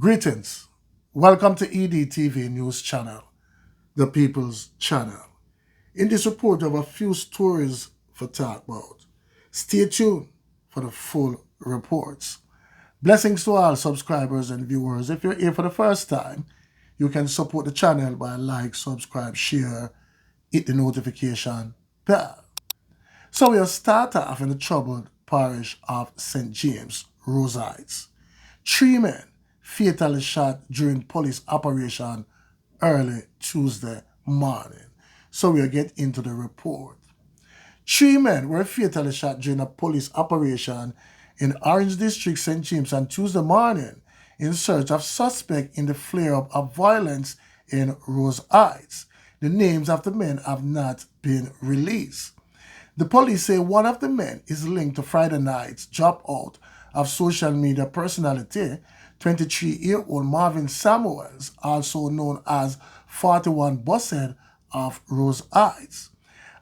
Greetings. Welcome to EDTV News Channel, the People's Channel. In this report, we have a few stories for talk about. Stay tuned for the full reports. Blessings to all subscribers and viewers. If you're here for the first time, you can support the channel by like, subscribe, share, hit the notification bell. So we'll start off in the troubled parish of St. James, Rged. 3 men fatally shot during police operation early Tuesday morning. So we'll get into the report. 3 men were fatally shot during a police operation in Orange District, St. James on Tuesday morning in search of suspect in the flare-up of violence in Rged. The names of the men have not been released. The police say one of the men is linked to Friday night's dropout of social media personality, 23-year-old Marvin Samuels, also known as 41 Busshead of Rged.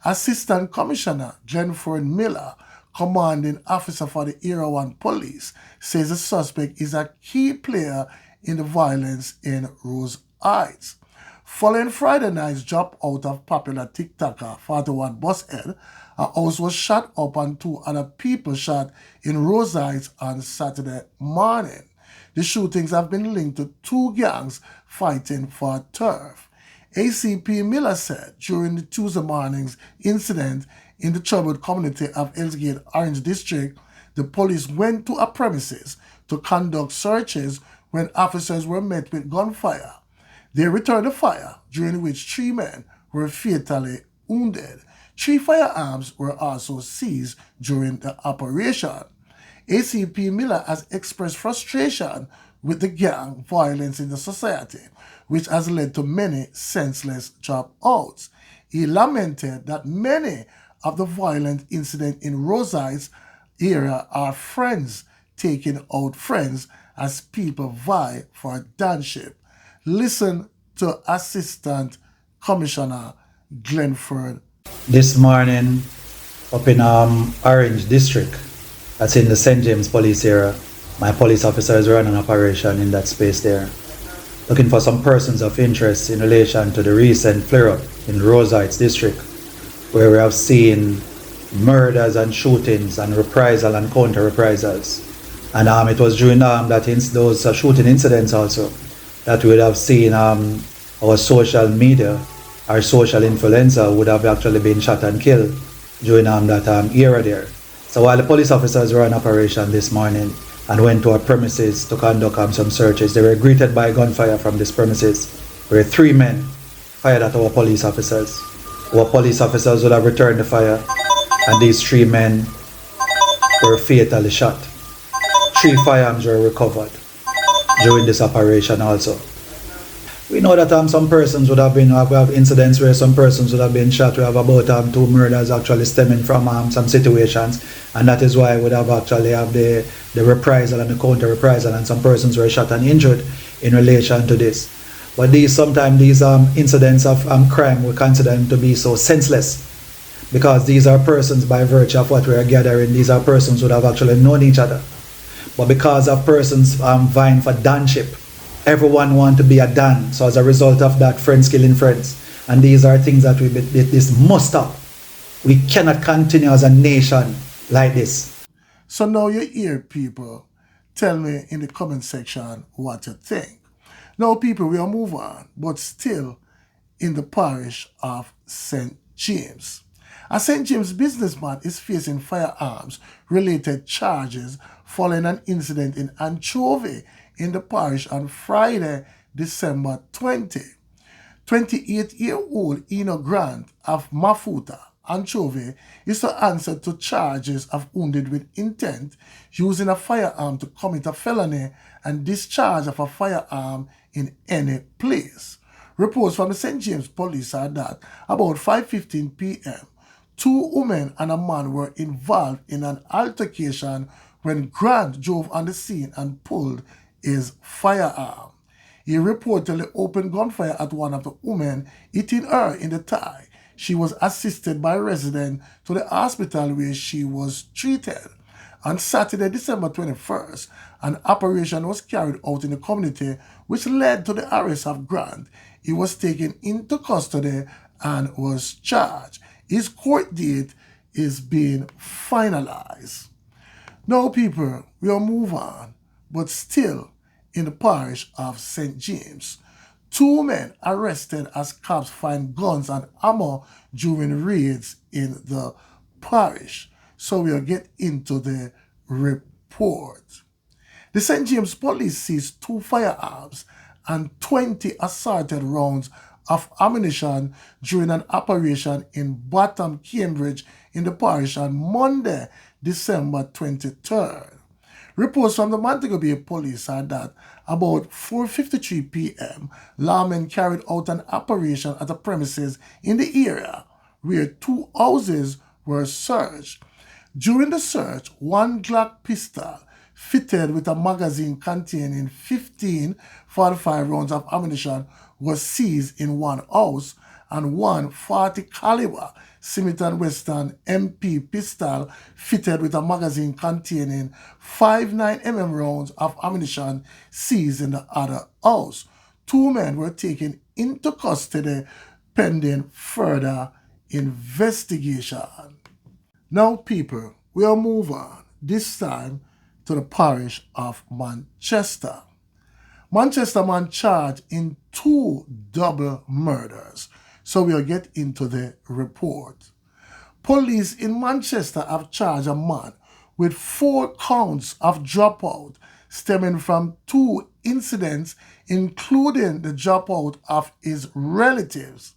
Assistant Commissioner Gvnm Miller, commanding officer for the Area 1 Police, says the suspect is a key player in the violence in Rged. Following Friday night's dropout of popular Tik Toker 41 Busshead, a house was shot up and 2 other people shot in Rged on Saturday morning. The shootings have been linked to 2 gangs fighting for turf. ACP Miller said during the Tuesday morning's incident in the troubled community of Rged, Orange District, the police went to a premises to conduct searches when officers were met with gunfire. They returned the fire, during which 3 men were fatally wounded. 3 firearms were also seized during the operation. ACP Miller has expressed frustration with the gang violence in the society, which has led to many senseless dropouts. He lamented that many of the violent incidents in Rged's area are friends taking out friends as people vie for danship. Listen to Assistant Commissioner Gvnm. This morning up in Orange District, that's in the St. James police area, my police officers ran an operation in that space there, looking for some persons of interest in relation to the recent flare-up in Rged District, where we have seen murders and shootings and reprisal and counter-reprisals. And it was during those shooting incidents also that we would have seen our social media, our social influencer would have actually been shot and killed during that era there. So while the police officers were on operation this morning and went to our premises to conduct some searches, they were greeted by gunfire from this premises, where 3 men fired at our police officers. Our police officers would have returned the fire, and these 3 men were fatally shot. 3 firearms were recovered during this operation also. We know that some persons would have been, we have incidents where some persons would have been shot. We have about 2 murders actually stemming from some situations, and that is why we would have actually have the reprisal and the counter reprisal, and some persons were shot and injured in relation to this. But sometimes these incidents of crime, we consider them to be so senseless, because these are persons, by virtue of what we are gathering, these are persons who have actually known each other. But because of persons vying for danship, everyone wants to be a Dan. So as a result of that, friends killing friends. And these are things that this must stop. We cannot continue as a nation like this. So now you hear people. Tell me in the comment section what you think. Now people, we'll move on, but still in the parish of St. James. A St. James businessman is facing firearms-related charges following an incident in Anchovy in the parish on Friday, December 20. 28-year-old Eno Grant of Mvrda, Anchovy, is to answer to charges of wounded with intent, using a firearm to commit a felony, and discharge of a firearm in any place. Reports from the St. James police are that about 5:15 p.m., 2 women and a man were involved in an altercation when Grant drove on the scene and pulled his firearm. He reportedly opened gunfire at one of the women, hitting her in the thigh. She was assisted by residents to the hospital where she was treated. On Saturday, December 21st, an operation was carried out in the community which led to the arrest of Grant. He was taken into custody and was charged. His court date is being finalized. Now, people, we'll move on, but still in the parish of St. James. Two men arrested as cops find guns and ammo during raids in the parish. So we'll get into the report. The St. James police seized 2 firearms and 20 assorted rounds of ammunition during an operation in Bottom, Cambridge in the parish on Monday, December 23rd. Reports from the Montego Bay police are that about 4:53 p.m., lawmen carried out an operation at a premises in the area where 2 houses were searched. During the search, 1 Glock pistol fitted with a magazine containing 15 45 rounds of ammunition was seized in 1 house, and 1 .40 caliber Smith & Wesson MP pistol fitted with a magazine containing 5 9mm rounds of ammunition seized in the other house. 2 men were taken into custody pending further investigation. Now, people, we'll move on, this time to the parish of Manchester. Manchester man charged in 2 double murders. So we'll get into the report. Police in Manchester have charged a man with 4 counts of dropout stemming from 2 incidents, including the dropout of his relatives.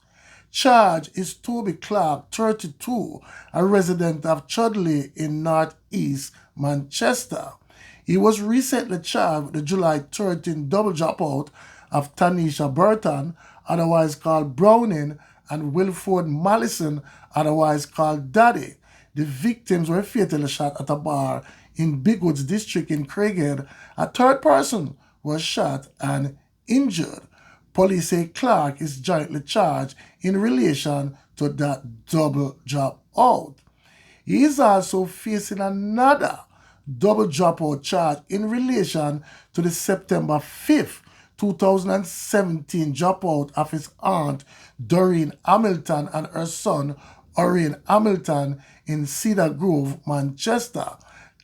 Charged is Toby Clark, 32, a resident of Chudley in northeast Manchester. He was recently charged with the July 13 double dropout of Tanisha Burton, otherwise called Browning, and Wilford Mallison, otherwise called Daddy. The victims were fatally shot at a bar in Bigwoods district in Rged. A third person was shot and injured. Police say Clark is jointly charged in relation to that double dropout. He is also facing another double dropout charge in relation to the September 5th, 2017 dropout of his aunt Doreen Hamilton and her son Orion Hamilton in Cedar Grove, Manchester.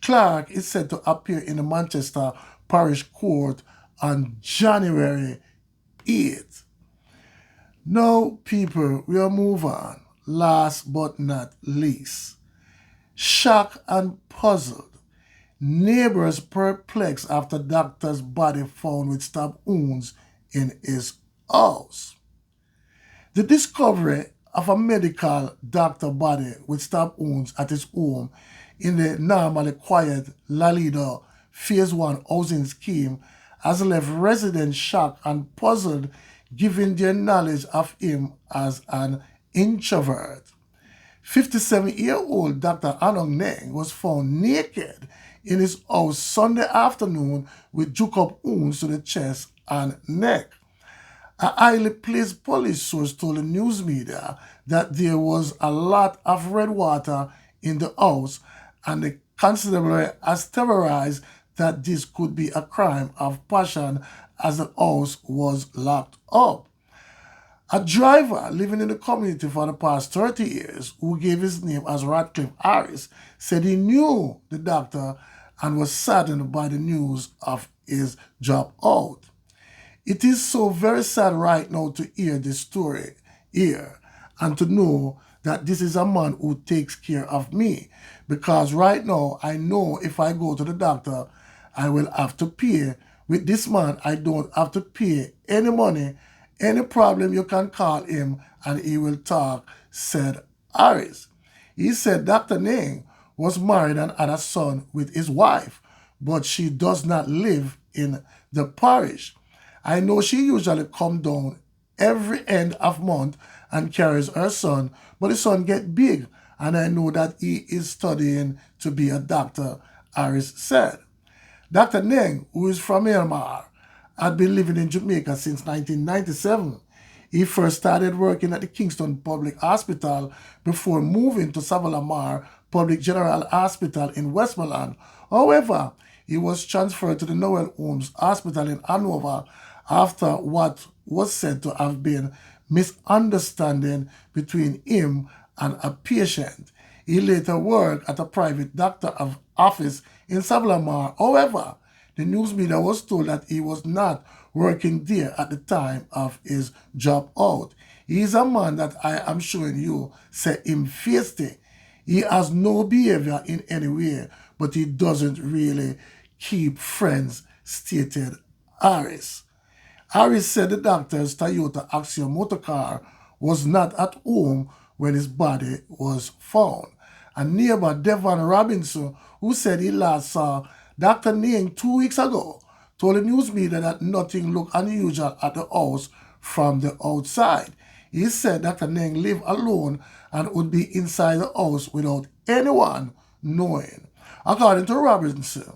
Clark is set to appear in the Manchester Parish Court on January 8th. Now, people, we'll move on. Last but not least, shocked and puzzled. Neighbors perplexed after doctor's body found with stab wounds in his house. The discovery of a medical doctor body with stab wounds at his home in the normally quiet Lalido Phase 1 housing scheme has left residents shocked and puzzled given their knowledge of him as an introvert. 57-year-old Dr. Anong Neng was found naked in his house Sunday afternoon with juke-up wounds to the chest and neck. A highly placed police source told the news media that there was a lot of red water in the house, and the constable has theorized that this could be a crime of passion as the house was locked up. A driver living in the community for the past 30 years, who gave his name as Radcliffe Harris, said he knew the doctor and was saddened by the news of his dropout. It is so very sad right now to hear this story here and to know that this is a man who takes care of me, because right now I know if I go to the doctor, I will have to pay. With this man, I don't have to pay any money. Any problem, you can call him and he will talk, said Harris. He said Dr. Naing was married and had a son with his wife, but she does not live in the parish. I know she usually comes down every end of month and carries her son, but the son get big, and I know that he is studying to be a doctor, Harris said. Dr. Neng, who is from Myanmar, had been living in Jamaica since 1997. He first started working at the Kingston Public Hospital before moving to Savalamar Public General Hospital in Westmoreland. However, he was transferred to the Noel Holmes Hospital in Hanover after what was said to have been misunderstanding between him and a patient. He later worked at a private doctor's office in Savlamar. However, the news media was told that he was not working there at the time of his job out. He is a man that I am showing you, say him feisty. He has no behavior in any way, but he doesn't really keep friends, stated Harris. Harris said the doctor's Toyota Axia motor car was not at home when his body was found. A neighbor, Devon Robinson, who said he last saw Dr. NAING 2 weeks ago, told the news media that nothing looked unusual at the house from the outside. He said Dr. NAING lived alone and would be inside the house without anyone knowing. According to Robinson,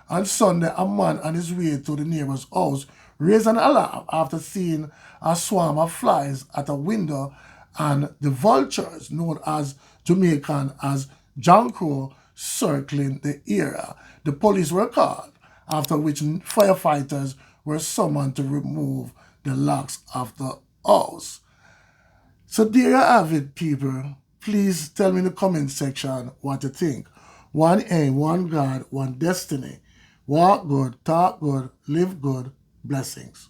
on Sunday, a man on his way to the neighbor's house raised an alarm after seeing a swarm of flies at a window and the vultures, known as Jamaican as Crow, circling the area. The police were called, after which firefighters were summoned to remove the locks of the house. So there you have it, people. Please tell me in the comment section what you think. One aim, one God, one destiny. Walk good, talk good, live good. Blessings.